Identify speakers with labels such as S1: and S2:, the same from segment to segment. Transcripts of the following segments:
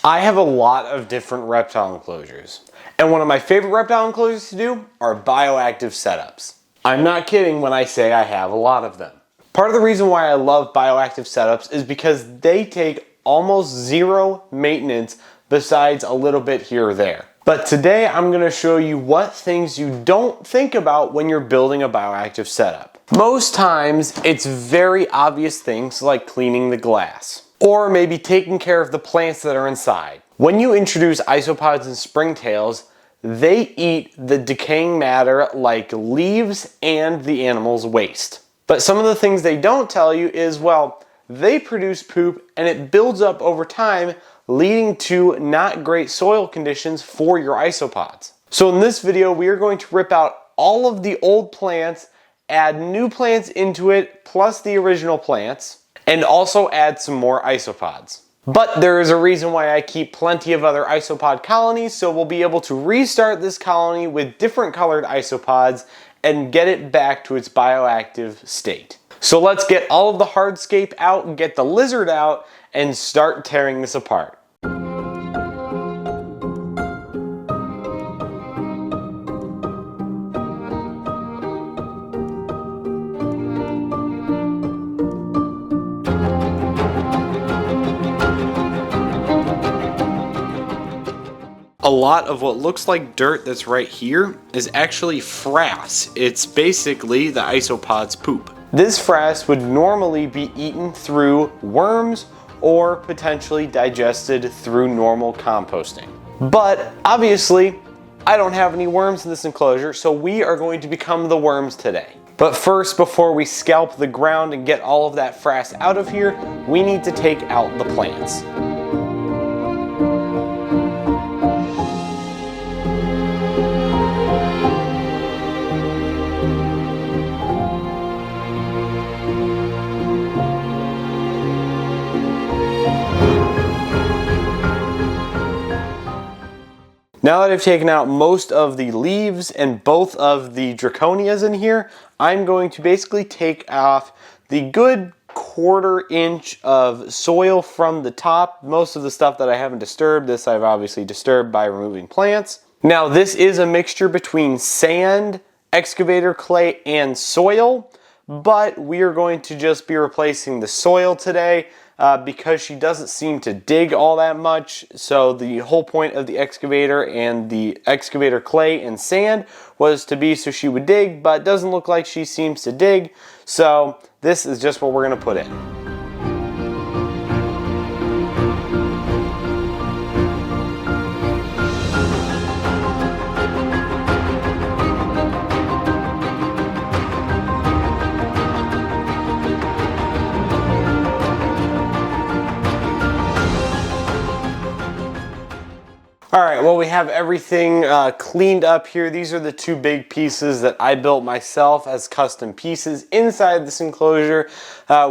S1: I have a lot of different reptile enclosures, and one of my favorite reptile enclosures to do are bioactive setups. I'm not kidding when I say I have a lot of them. Part of the reason why I love bioactive setups is because they take almost zero maintenance besides a little bit here or there. But today I'm going to show you what things you don't think about when you're building a bioactive setup. Most times it's very obvious things like cleaning the glass, or maybe taking care of the plants that are inside. When you introduce isopods and springtails, they eat the decaying matter like leaves and the animal's waste. But some of the things they don't tell you is, well, they produce poop and it builds up over time, leading to not great soil conditions for your isopods. So in this video, we are going to rip out all of the old plants, add new plants into it, plus the original plants, and also add some more isopods. But there is a reason why I keep plenty of other isopod colonies, so we'll be able to restart this colony with different colored isopods and get it back to its bioactive state. So let's get all of the hardscape out and get the lizard out and start tearing this apart. A lot of what looks like dirt that's right here is actually frass. It's basically the isopod's poop. This frass would normally be eaten through worms or potentially digested through normal composting. But obviously, I don't have any worms in this enclosure, so we are going to become the worms today. But first, before we scalp the ground and get all of that frass out of here, we need to take out the plants. Now that I've taken out most of the leaves and both of the draconias in here, I'm going to basically take off the good 1/4 inch of soil from the top. Most of the stuff that I haven't disturbed, this I've obviously disturbed by removing plants. Now this is a mixture between sand, excavator clay, and soil, but we are going to just be replacing the soil today. Because she doesn't seem to dig all that much. So the whole point of the excavator and the excavator clay and sand was to be so she would dig, but it doesn't look like she seems to dig. So this is just what we're going to put in. Alright, well, we have everything cleaned up here. These are the two big pieces that I built myself as custom pieces inside this enclosure.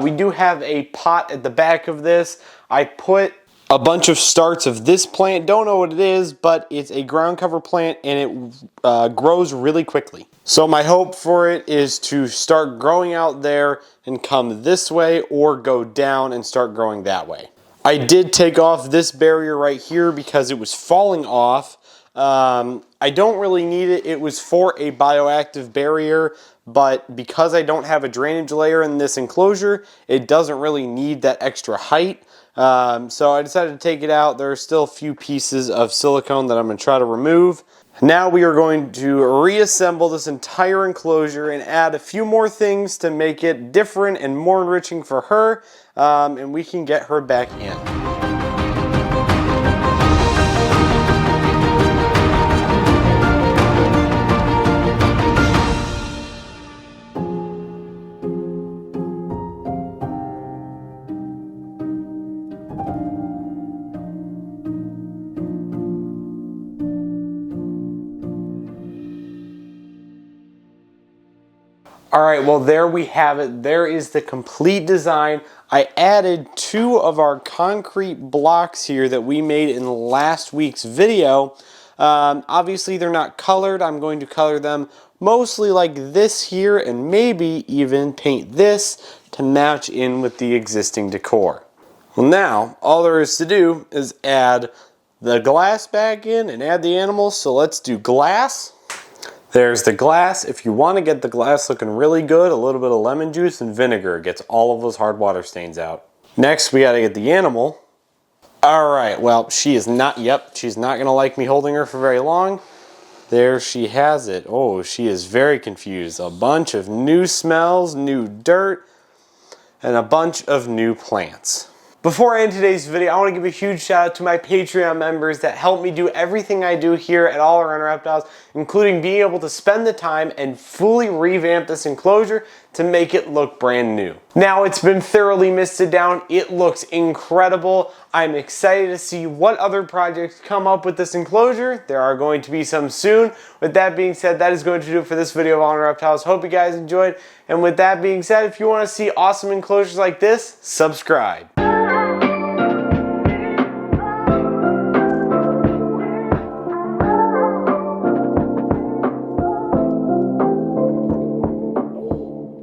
S1: We do have a pot at the back of this. I put a bunch of starts of this plant. Don't know what it is, but it's a ground cover plant and it grows really quickly. So my hope for it is to start growing out there and come this way, or go down and start growing that way. I did take off this barrier right here because it was falling off. I don't really need it. It was for a bioactive barrier, but because I don't have a drainage layer in this enclosure, it doesn't really need that extra height. So I decided to take it out. There are still a few pieces of silicone that I'm going to try to remove. Now we are going to reassemble this entire enclosure and add a few more things to make it different and more enriching for her, and we can get her back in. Alright, well there we have it. There is the complete design. I added 2 of our concrete blocks here that we made in last week's video. Obviously they're not colored. I'm going to color them mostly like this here, and maybe even paint this to match in with the existing decor. Well, now all there is to do is add the glass back in and add the animals. So let's do glass. There's the glass. If you want to get the glass looking really good, a little bit of lemon juice and vinegar gets all of those hard water stains out. Next, we got to get the animal. All right, well, she's not going to like me holding her for very long. There she has it. Oh, she is very confused. A bunch of new smells, new dirt, and a bunch of new plants. Before I end today's video, I want to give a huge shout out to my Patreon members that help me do everything I do here at All Around Reptiles, including being able to spend the time and fully revamp this enclosure to make it look brand new. Now it's been thoroughly misted down. It looks incredible. I'm excited to see what other projects come up with this enclosure. There are going to be some soon. With that being said, that is going to do it for this video of All Around Reptiles. Hope you guys enjoyed. And with that being said, if you want to see awesome enclosures like this, subscribe.